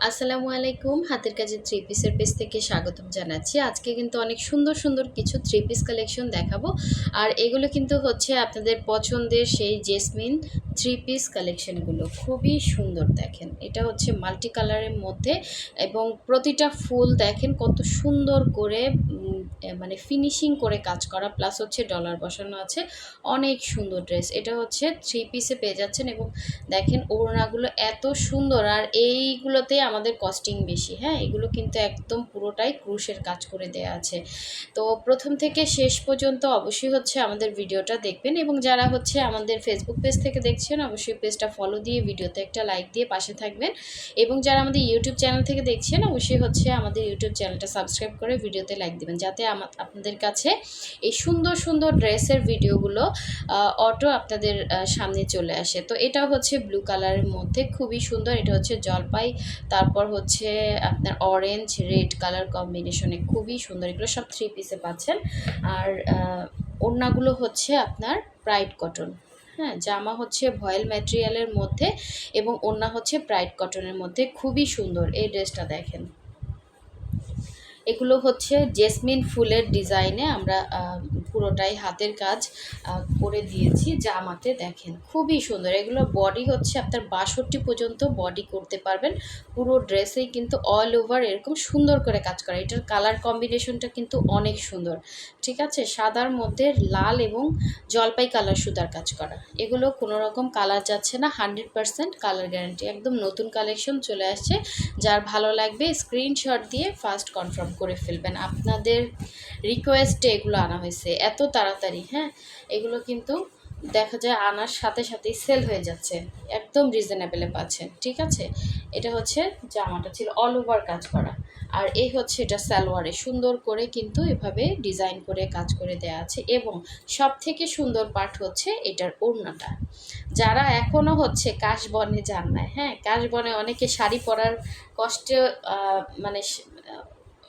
আসসালামু আলাইকুম। হাতের কাজের থ্রি পিসের পেজ থেকে স্বাগতম জানাচ্ছি। আজকে কিন্তু অনেক সুন্দর সুন্দর কিছু থ্রি পিস কালেকশন দেখাবো। আর এগুলো কিন্তু হচ্ছে আপনাদের পছন্দের সেই জেসমিন থ্রি পিস কালেকশনগুলো খুবই সুন্দর। দেখেন, এটা হচ্ছে মাল্টি কালারের মধ্যে এবং প্রতিটা ফুল দেখেন কত সুন্দর করে মানে ফিনিশিং করে কাজ করা, প্লাস হচ্ছে ডলার বসানো আছে। অনেক সুন্দর ড্রেস। এটা হচ্ছে থ্রি পিসে পেয়ে যাচ্ছেন এবং দেখেন ওড়নাগুলো এত সুন্দর। আর এইগুলোতে আমাদের কস্টিং বেশি। হ্যাঁ, এগুলো কিন্তু একদম পুরোটাই ক্রুশের কাজ করে দেয়া আছে। তো প্রথম থেকে শেষ পর্যন্ত অবশ্যই হচ্ছে আমাদের ভিডিওটা দেখবেন এবং যারা হচ্ছে আমাদের ফেসবুক পেজ থেকে দেখছেন অবশ্যই পেজটা ফলো দিয়ে ভিডিওতে একটা লাইক দিয়ে পাশে থাকবেন এবং যারা আমাদের ইউটিউব চ্যানেল থেকে দেখছেন অবশ্যই হচ্ছে আমাদের ইউটিউব চ্যানেলটা সাবস্ক্রাইব করে ভিডিওতে লাইক দিবেন, যাতে আপনাদের কাছে এই সুন্দর সুন্দর ড্রেসের ভিডিওগুলো অটো আপনাদের সামনে চলে আসে। তো এটা হচ্ছে ব্লু কালারের মধ্যে খুবই সুন্দর। এটা হচ্ছে জলপাই, তারপর হচ্ছে আপনার অরেঞ্জ রেড কালার কম্বিনেশনে খুবই সুন্দর। এগুলো সব থ্রি পিসে পাচ্ছেন। আর ওড়নাগুলো হচ্ছে আপনার প্রাইড কটন। হ্যাঁ, জামা হচ্ছে ভয়েল ম্যাটেরিয়ালের মধ্যে এবং ওড়না হচ্ছে প্রাইড কটনের মধ্যে খুবই সুন্দর। এই ড্রেসটা দেখেন, এগুলো হচ্ছে জেসমিন ফুলের ডিজাইনে আমরা পুরোটাই হাতের কাজ করে দিয়েছি জামাতে। দেখেন খুবই সুন্দর। এগুলো বডি হচ্ছে আপনার 62 পর্যন্ত বডি করতে পারবেন। পুরো ড্রেসেই কিন্তু অল ওভার এরকম সুন্দর করে কাজ করা। এটার কালার কম্বিনেশনটা কিন্তু অনেক সুন্দর। ঠিক আছে, সাদার মধ্যে লাল এবং জলপাই কালার সুতার কাজ করা। এগুলো কোনো রকম কালার যাচ্ছে না, 100% কালার গ্যারান্টি। একদম নতুন কালেকশন চলে আসছে। যার ভালো লাগবে স্ক্রিনশট দিয়ে ফার্স্ট কনফার্ম করে ফেলবেন। আপনাদের রিকোয়েস্টে এগুলো আনা হয়েছে এত তাড়াতাড়ি। হ্যাঁ, এগুলো কিন্তু দেখা যায় আনার সাথে সাথেই সেল হয়ে যাচ্ছে। একদম রিজনেবলে পাচ্ছেন। ঠিক আছে, এটা হচ্ছে জামাটা ছিল অল ওভার কাজ করা। আর এই হচ্ছে এটা সালোয়ারে সুন্দর করে কিন্তু এভাবে ডিজাইন করে কাজ করে দেওয়া আছে এবং সব থেকে সুন্দর পার্ট হচ্ছে এটার ওড়নাটা। যারা এখনও হচ্ছে কাশবনে যান না, হ্যাঁ, কাশবনে অনেকে শাড়ি পরার কষ্টে মানে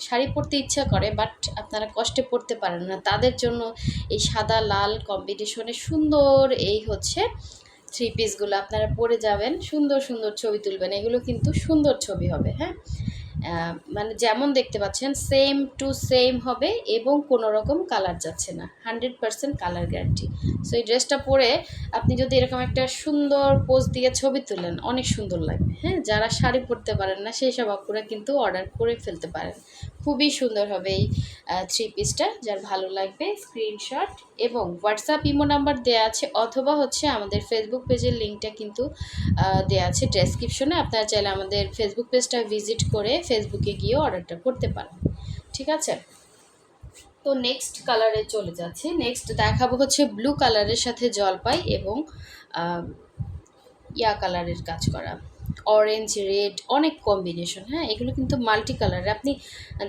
শাড়ি পরতে ইচ্ছা করে, বাট আপনারা কষ্টে পরতে পারেন না, তাদের জন্য এই সাদা লাল কম্বিনেশনে সুন্দর এই হচ্ছে থ্রি পিসগুলো আপনারা পরে যাবেন, সুন্দর সুন্দর ছবি তুলবেন। এগুলো কিন্তু সুন্দর ছবি হবে। হ্যাঁ, মানে যেমন দেখতে পাচ্ছেন সেম টু সেম হবে এবং কোনো রকম কালার যাচ্ছে না, 100% কালার গ্যারান্টি। সো এই ড্রেসটা পরে আপনি যদি এরকম একটা সুন্দর পোজ দিয়ে ছবি তুলেন অনেক সুন্দর লাগবে। হ্যাঁ, যারা শাড়ি পরতে পারেন না সেই সব আপুরা কিন্তু অর্ডার করে ফেলতে পারেন। খুবই সুন্দর হবে এই থ্রি পিসটা। যার ভালো লাগবে স্ক্রিনশট এবং হোয়াটসঅ্যাপ ইমো নাম্বার দেওয়া আছে, অথবা হচ্ছে আমাদের ফেসবুক পেজের লিঙ্কটা কিন্তু দেওয়া আছে ডেসক্রিপশনে। আপনারা চাইলে আমাদের ফেসবুক পেজটা ভিজিট করে ফেসবুকে গিয়ে অর্ডারটা করতে পারেন। ঠিক আছে, তো নেক্সট কালারে চলে যাচ্ছে। নেক্সট দেখাবো হচ্ছে ব্লু কালারের সাথে জলপাই এবং ইয়া কালারের কাজ করা, অরেঞ্জ রেড অনেক কম্বিনেশন। হ্যাঁ, এগুলো কিন্তু মাল্টি কালার। আপনি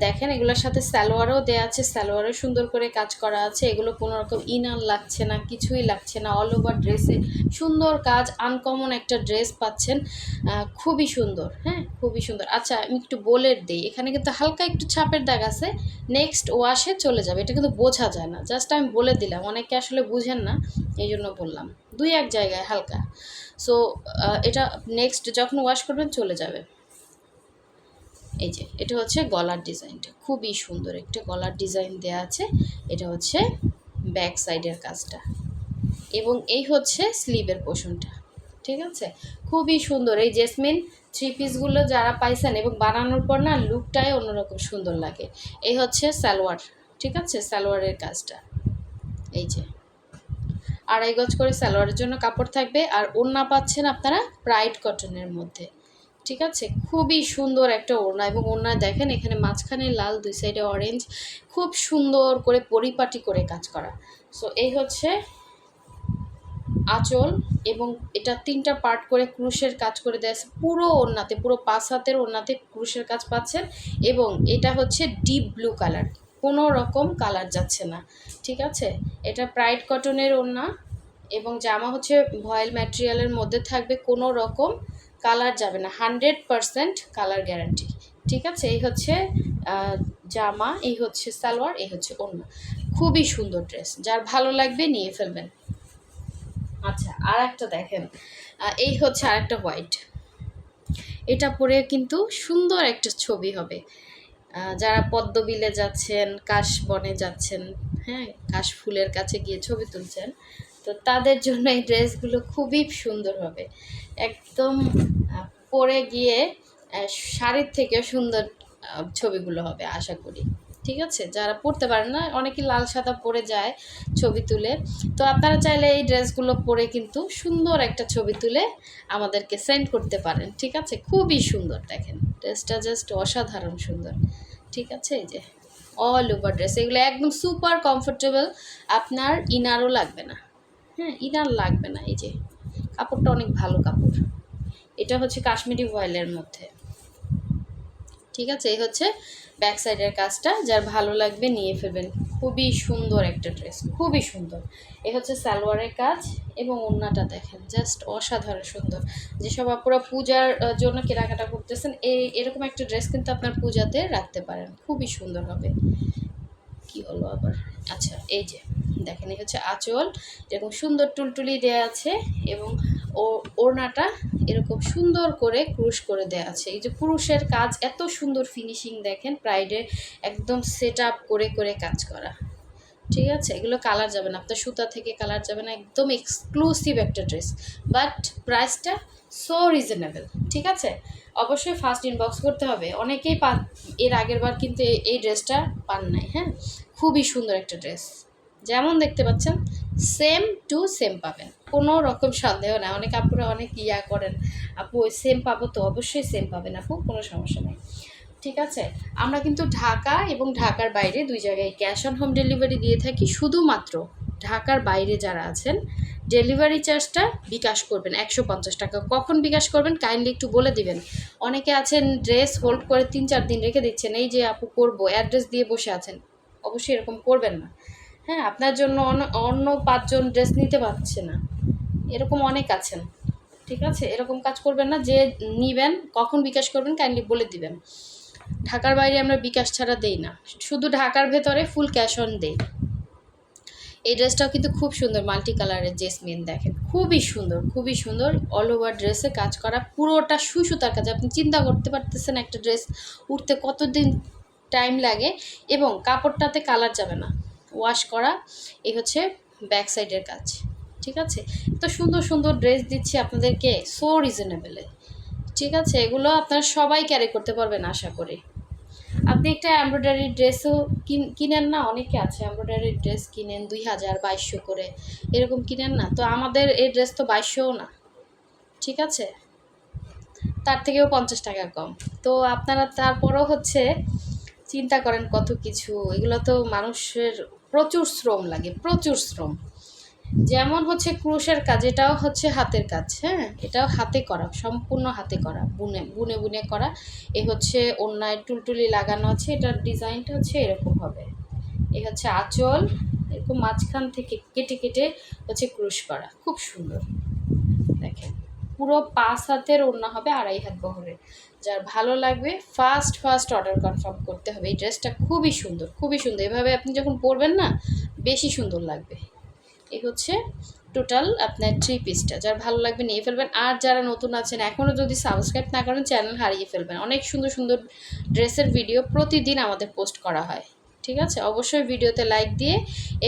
দেখেন এগুলোর সাথে সালোয়ারও দেওয়া আছে, সালোয়ারও সুন্দর করে কাজ করা আছে। এগুলো কোনো রকম ইনার লাগছে না, কিছুই লাগছে না, অল ওভার ড্রেসে সুন্দর কাজ। আনকমন একটা ড্রেস পাচ্ছেন, খুবই সুন্দর। হ্যাঁ, খুবই সুন্দর। আচ্ছা, আমি একটু বলে দিই, এখানে কিন্তু হালকা একটু ছাপের দাগ আছে, নেক্সট ওয়াশে চলে যাবে। এটা কিন্তু বোঝা যায় না, জাস্ট আমি বলে দিলাম, অনেকে আসলে বুঝেন না, এই জন্য বললাম। দুই এক জায়গায় হালকা। সো এটা নেক্সট যখন ওয়াশ করবেন চলে যাবে। এই যে এটা হচ্ছে গলার ডিজাইনটা, খুবই সুন্দর একটা গলার ডিজাইন দেওয়া আছে। এটা হচ্ছে ব্যাক সাইডের কাজটা এবং এই হচ্ছে স্লিভের পোর্শনটা। ঠিক আছে, খুবই সুন্দর। এই জেসমিন থ্রি পিসগুলো যারা পাইছেন এবং বানানোর পর না লুকটাই অন্যরকম সুন্দর লাগে। এই হচ্ছে সালোয়ার। ঠিক আছে, সালোয়ারের কাজটা এই যে 2.5 গজ করে সালোয়ারের জন্য কাপড় থাকবে। আর ওড়না পাচ্ছেন আপনারা প্রাইড কটনের মধ্যে। ঠিক আছে, খুবই সুন্দর একটা ওড়না এবং ওড়না দেখেন এখানে মাঝখানে লাল, দুই সাইডে অরেঞ্জ, খুব সুন্দর করে পরিপাটি করে কাজ করা। সো এই হচ্ছে আঁচল এবং এটা 3টা পার্ট করে ক্রুশের কাজ করে দেওয়া আছে পুরো ওড়নাতে, পুরো 5 হাতের ওড়নাতে ক্রুশের কাজ পাচ্ছেন এবং এটা হচ্ছে ডিপ ব্লু কালার, কোনো রকম কালার যাচ্ছে না। ঠিক আছে, এটা প্রাইড কটনের ওড়না এবং জামা হচ্ছে ভয়েল ম্যাটেরিয়ালের মধ্যে থাকবে, কোনো রকম কালার যাবে না, 100% কালার গ্যারান্টি। ঠিক আছে, এই হচ্ছে জামা, এই হচ্ছে সালোয়ার, এই হচ্ছে ওড়না। খুবই সুন্দর ড্রেস, যার ভালো লাগবে নিয়ে ফেলবেন। আচ্ছা, আর একটা দেখেন, এই হচ্ছে আরেকটা হোয়াইট। এটা পরে কিন্তু সুন্দর একটা ছবি হবে। যারা পদ্মবিলে যাচ্ছেন, কাশবনে যাচ্ছেন, হ্যাঁ, কাশ ফুলের কাছে গিয়ে ছবি তুলছেন, তো তাদের জন্য এই ড্রেসগুলো খুবই সুন্দর হবে। একদম পরে গিয়ে শাড়ির থেকে সুন্দর ছবিগুলো হবে আশা করি। ঠিক আছে, যারা পরতে পারেন না, অনেকে লাল সাদা পরে যায় ছবি তুলে, তো আপনারা চাইলে এই ড্রেসগুলো পরে কিন্তু সুন্দর একটা ছবি তুলে আমাদেরকে সেন্ড করতে পারেন। ঠিক আছে, খুবই সুন্দর, দেখেন ড্রেসটা জাস্ট অসাধারণ সুন্দর। ঠিক আছে, এই যে অল ওভার ড্রেস, এগুলো একদম সুপার কমফোর্টেবল, আপনার ইনারও লাগবে না। হ্যাঁ, ইনার লাগবে না। এই যে কাপড়টা অনেক ভালো কাপড়, এটা হচ্ছে কাশ্মীরি ভয়েলের মধ্যে। ঠিক আছে, এই হচ্ছে ব্যাক সাইডের কাজটা, যার ভালো লাগবে নিয়ে ফেলবেন। খুবই সুন্দর একটা ড্রেস, খুবই সুন্দর। এ হচ্ছে সালোয়ারের কাজ এবং ওড়নাটা দেখেন জাস্ট অসাধারণ সুন্দর। যেসব আপনারা পূজার জন্য কেনাকাটা করতেছেন, এরকম একটা ড্রেস কিন্তু আপনার পূজাতে রাখতে পারেন, খুবই সুন্দর হবে। কি হলো আবার, আচ্ছা এই যে দেখেন, এই হচ্ছে আঁচল, এরকম সুন্দর টুলটুলি দেওয়া আছে এবং ওড়নাটা এরকম সুন্দর করে ক্রুশ করে দেওয়া আছে। এই যে ক্রুশের কাজ এত সুন্দর ফিনিশিং দেখেন, প্রাইডে একদম সেট আপ করে করে কাজ করা। ঠিক আছে, এগুলো কালার যাবে না, আপনার সুতা থেকে কালার যাবে না, একদম এক্সক্লুসিভ একটা ড্রেস, বাট প্রাইসটা সো রিজনেবল। ঠিক আছে, অবশ্যই ফার্স্ট ইনবক্স করতে হবে। অনেকেই এর আগের বার কিন্তু এই ড্রেসটা পান নাই। হ্যাঁ, খুবই সুন্দর একটা ড্রেস, যেমন দেখতে পাচ্ছেন সেম টু সেম পাবেন, কোনো রকম সন্দেহ না। অনেক আপুরা অনেক করেন, আপু ওই সেম পাবো, তো অবশ্যই সেম পাবেন আপু, কোনো সমস্যা নেই। ঠিক আছে, আমরা কিন্তু ঢাকা এবং ঢাকার বাইরে দুই জায়গায় ক্যাশ অন হোম ডেলিভারি দিয়ে থাকি। শুধুমাত্র ঢাকার বাইরে যারা আছেন ডেলিভারি চার্জটা বিকাশ করবেন 150 টাকা। কখন বিকাশ করবেন কাইন্ডলি একটু বলে দিবেন। অনেকে আছেন ড্রেস হোল্ড করে 3-4 দিন রেখে দিচ্ছেন, এই যে আপু করবো অ্যাড্রেস দিয়ে বসে আছেন, অবশ্যই এরকম করবেন না। হ্যাঁ, আপনার জন্য অন্য 5 জন ড্রেস নিতে পারছে না, এরকম অনেক আছেন। ঠিক আছে, এরকম কাজ করবেন না। যে নিবেন কখন বিকাশ করবেন কাইন্ডলি বলে দিবেন। ঢাকার বাইরে আমরা বিকাশ ছাড়া দেই না, শুধু ঢাকার ভেতরে ফুল ক্যাশ অন দেই। এই ড্রেসটাও কিন্তু খুব সুন্দর, মাল্টি কালারের জেসমিন দেখেন, খুবই সুন্দর, খুবই সুন্দর। অল ওভার ড্রেসে কাজ করা, পুরোটা সুতার কাজ। আপনি চিন্তা করতে পারতেছেন একটা ড্রেস উঠতে কতদিন টাইম লাগে, এবং কাপড়টাতে কালার যাবে না, ওয়াশ করা। এই হচ্ছে ব্যাক সাইডের কাজ। ঠিক আছে, তো সুন্দর সুন্দর ড্রেস দিচ্ছি আপনাদেরকে সো রিজনেবলে। ঠিক আছে, এগুলো আপনারা সবাই ক্যারি করতে পারবেন আশা করি। আপনি একটা এমব্রয়ডারি ড্রেসও কিনেন না, অনেকে আছে এমব্রয়ডারি ড্রেস কিনেন 2000-2200 করে, এরকম কিনেন না, তো আমাদের এই ড্রেস তো 2200ও না। ঠিক আছে, তার থেকেও 50 টাকা কম। তো আপনারা তারপরও হচ্ছে চিন্তা করেন কত কিছু, এগুলো তো মানুষের প্রচুর শ্রম লাগে, প্রচুর শ্রম। যেমন হচ্ছে ক্রুশের কাজ, এটাও হচ্ছে হাতের কাজ। হ্যাঁ, এটাও হাতে করা, সম্পূর্ণ হাতে করা, বুনে বুনে বুনে করা। এ হচ্ছে অন্যায় টুলটুলি লাগানো আছে, এটার ডিজাইনটা হচ্ছে এরকম হবে। এ হচ্ছে আঁচল, এরকম মাঝখান থেকে কেটে কেটে হচ্ছে ক্রুশ করা, খুব সুন্দর। দেখেন পুরো 5 হাতের ওড়না হবে, 2.5 হাত বহরের। যার ভালো লাগবে ফার্স্ট অর্ডার কনফার্ম করতে হবে। এই ড্রেসটা খুবই সুন্দর, খুবই সুন্দর, এভাবে আপনি যখন পরবেন না বেশি সুন্দর লাগবে। এই হচ্ছে টোটাল আপনার 3 পিসটা, যার ভালো লাগবে নিয়ে ফেলবেন। আর যারা নতুন আছেন এখনও যদি সাবস্ক্রাইব না করেন, চ্যানেল হারিয়ে ফেলবেন। অনেক সুন্দর সুন্দর ড্রেসের ভিডিও প্রতিদিন আমাদের পোস্ট করা হয়। ঠিক আছে, অবশ্যই ভিডিওতে লাইক দিয়ে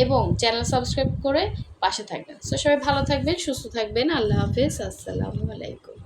এবং চ্যানেল সাবস্ক্রাইব করে পাশে থাকবেন। তো সবাই ভালো থাকবেন, সুস্থ থাকবেন। আল্লাহ হাফেজ, আসসালামু আলাইকুম।